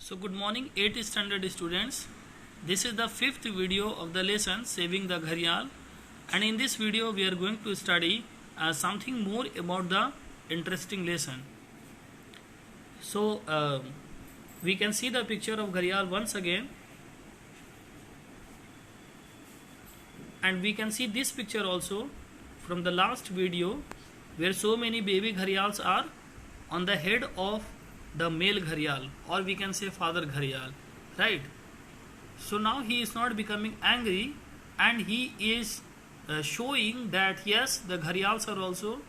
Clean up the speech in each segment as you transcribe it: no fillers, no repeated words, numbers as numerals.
So good morning 8th standard students. This is the 5th video of the lesson Saving the Gharial, and in this video we are going to study something more about the interesting lesson. So we can see the picture of Gharial once again, and we can see this picture also from the last video where so many baby Gharials are on the head of the male Gharial, or we can say father Gharial, right? So now he is not becoming angry, and he is showing that yes, the Gharials are also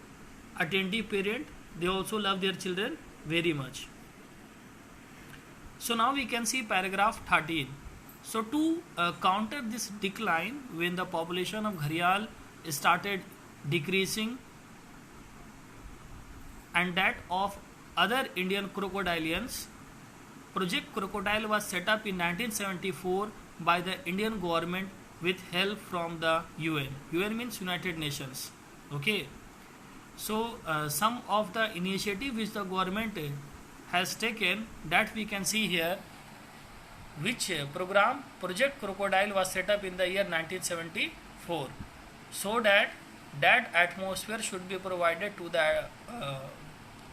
attentive parent, they also love their children very much. So now we can see paragraph 13. So to counter this decline, when the population of Gharial started decreasing and that of other Indian crocodilians, Project Crocodile was set up in 1974 by the Indian government with help from the UN. UN means United Nations. Okay. So some of the initiative which the government has taken, that we can see here, which program Project Crocodile was set up in the year 1974, so that atmosphere should be provided to the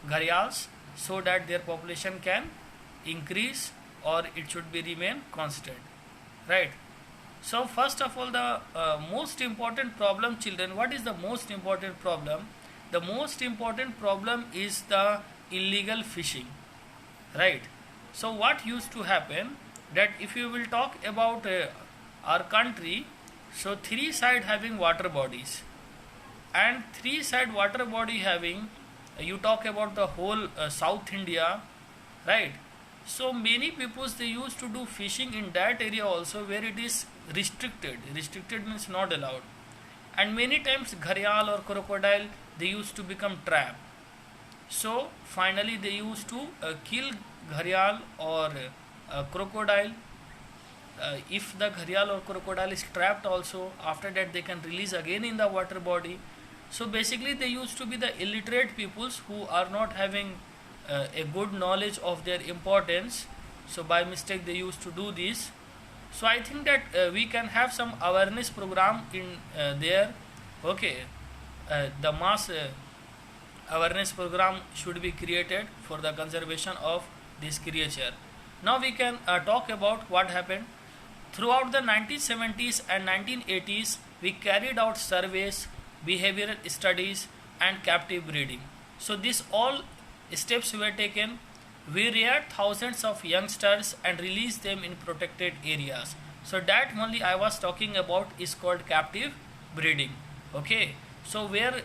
Gharials, so that their population can increase or it should be remain constant, right? So first of all, the most important problem, children, what is the most important problem? The most important problem is the illegal fishing, right? So what used to happen, that if you will talk about our country, so three side having water bodies, and three side water body having, you talk about the whole South India, right? So many people, they used to do fishing in that area also where it is restricted. Restricted means not allowed. And many times Gharial or crocodile, they used to become trapped. So finally they used to kill Gharial or crocodile. If the Gharial or crocodile is trapped also, after that they can release again in the water body. So basically they used to be the illiterate peoples who are not having a good knowledge of their importance. So by mistake they used to do this. So I think that we can have some awareness program in there. Okay, the mass awareness program should be created for the conservation of this creature. Now we can talk about what happened. Throughout the 1970s and 1980s, we carried out surveys, behavioral studies and captive breeding. So these all steps were taken. We reared thousands of youngsters and released them in protected areas. So that only I was talking about is called captive breeding. Okay, so where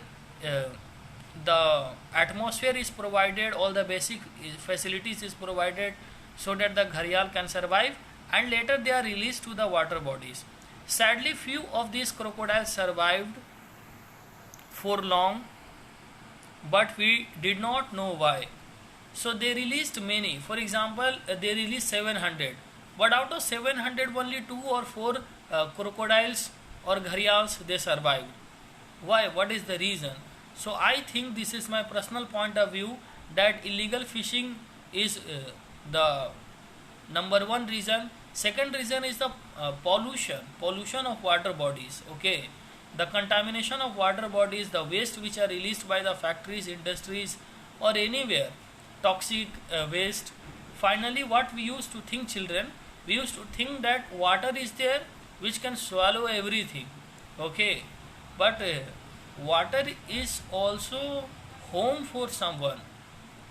the atmosphere is provided, all the basic facilities is provided, so that the Gharial can survive, and later they are released to the water bodies. Sadly, few of these crocodiles survived for long, but we did not know why. So they released many. For example, they released 700, but out of 700 only 2 or 4 crocodiles or Gharials they survived. Why? What is the reason? So I think, this is my personal point of view, that illegal fishing is the number one reason. Second reason is the pollution of water bodies. Okay, the contamination of water bodies, the waste which are released by the factories, industries or anywhere, toxic waste. Finally, what we used to think, children, we used to think that water is there which can swallow everything. Okay, but water is also home for someone,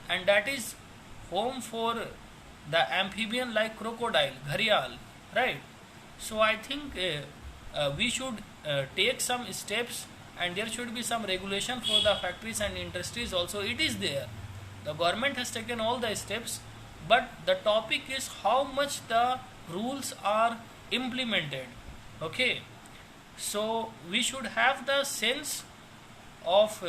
and that is home for the amphibian like crocodile, Gharial, right? So I think we should take some steps, and there should be some regulation for the factories and industries also. It is there, the government has taken all the steps, but the topic is how much the rules are implemented. Okay, so we should have the sense of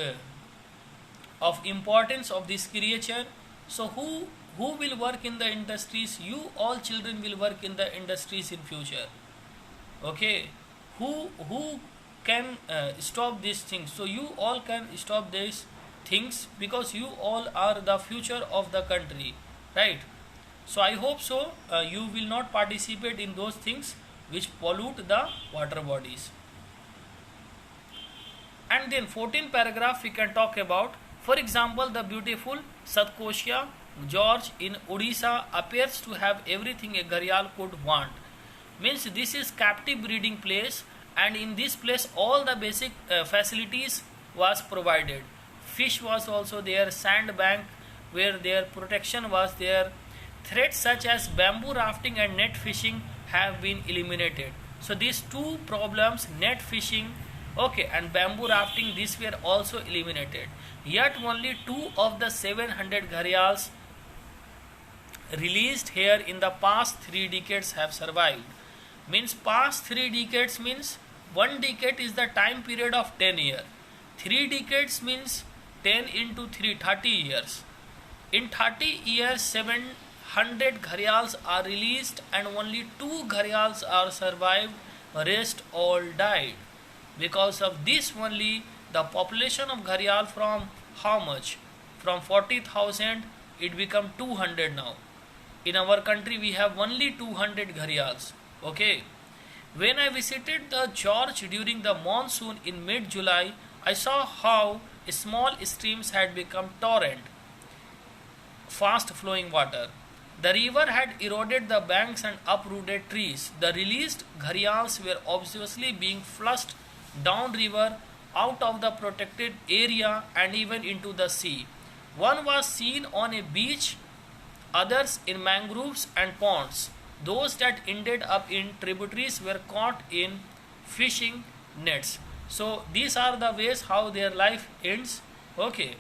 importance of this creature. So who will work in the industries? You all children will work in the industries in future. Okay, who can stop these things? So you all can stop these things, because you all are the future of the country, right? So I hope so you will not participate in those things which pollute the water bodies. And then 14th paragraph we can talk about. For example, the beautiful Satkoshia George in Odisha appears to have everything a Gharial could want. Means this is captive breeding place, and in this place all the basic facilities was provided. Fish was also there, sand bank where their protection was there. Threats such as bamboo rafting and net fishing have been eliminated. So these two problems, net fishing, okay, and bamboo rafting, these were also eliminated. Yet only 2 of the 700 gharials released here in the past 3 decades have survived. Means past 3 decades means 1 decade is the time period of 10 years. 3 decades means 10 into 3, 30 years. In 30 years, 700 gharials are released and only 2 gharials are survived, rest all died. Because of this only the population of gharial from how much? From 40,000 it become 200 now. In our country we have only 200 gharials. Okay. When I visited the George during the monsoon in mid-July, I saw how small streams had become torrent, fast flowing water. The river had eroded the banks and uprooted trees. The released gharials were obviously being flushed downriver out of the protected area and even into the sea. One was seen on a beach, others in mangroves and ponds. Those that ended up in tributaries were caught in fishing nets. So these are the ways how their life ends. Okay,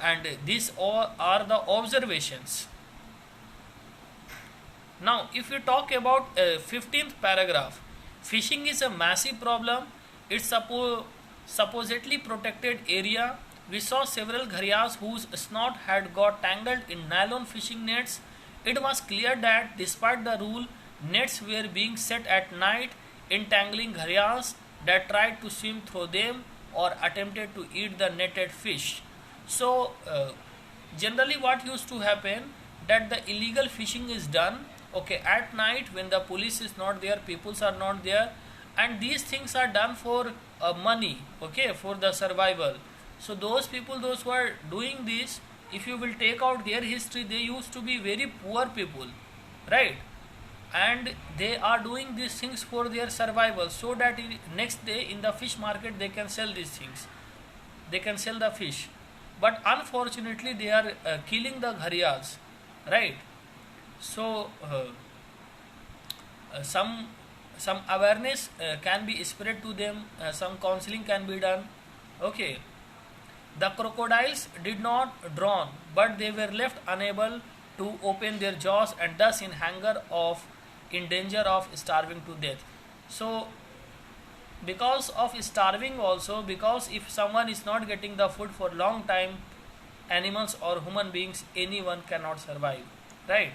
and these all are the observations. Now if we talk about 15th paragraph, fishing is a massive problem. It's supposedly protected area. We saw several gharials whose snout had got tangled in nylon fishing nets. It was clear that despite the rule, nets were being set at night, entangling gharials that tried to swim through them or attempted to eat the netted fish. So generally what used to happen, that the illegal fishing is done, okay, at night when the police is not there, peoples are not there, and these things are done for money, okay, for the survival. So those people, those who are doing this, if you will take out their history, they used to be very poor people, right? And they are doing these things for their survival, so that next day in the fish market they can sell these things, they can sell the fish. But unfortunately they are killing the gharials, right? So some awareness can be spread to them, some counseling can be done. Okay, the crocodiles did not drown, but they were left unable to open their jaws and thus in danger of starving to death. So because of starving also, because if someone is not getting the food for long time, animals or human beings, anyone cannot survive, right?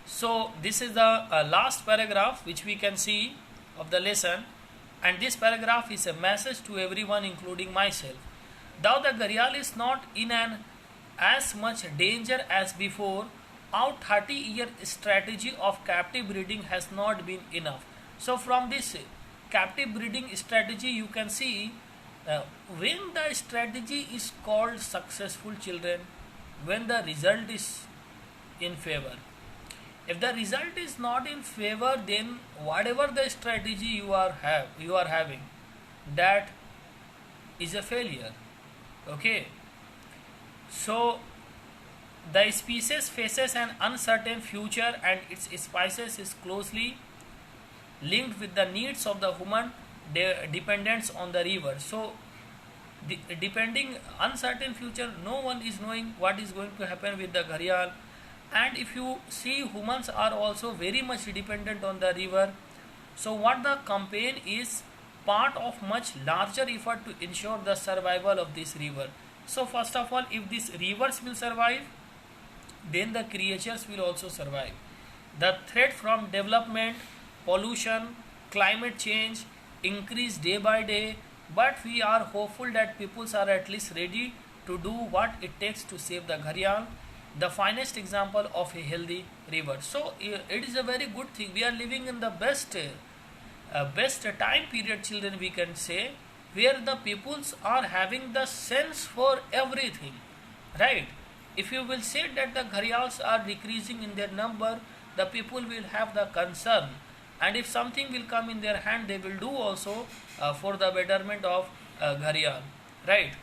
So this is the last paragraph which we can see of the lesson, and this paragraph is a message to everyone including myself. Though the gharial is not in an as much danger as before, our 30-year strategy of captive breeding has not been enough. So from this captive breeding strategy you can see when the strategy is called successful, children, when the result is in favor. If the result is not in favor, then whatever the strategy you are having, that is a failure. Okay. So the species faces an uncertain future, and its species is closely linked with the needs of the human dependence on the river. So depending uncertain future, no one is knowing what is going to happen with the gharial. And if you see, humans are also very much dependent on the river. So what the campaign is part of much larger effort to ensure the survival of this river. So first of all, if these rivers will survive, then the creatures will also survive. The threat from development, pollution, climate change increase day by day, but we are hopeful that peoples are at least ready to do what it takes to save the gharial. the finest example of a healthy river. So it is a very good thing. We are living in the best time period, children, we can say, where the peoples are having the sense for everything, right? If you will say that the gharials are decreasing in their number, the people will have the concern, and if something will come in their hand, they will do also for the betterment of gharial, right?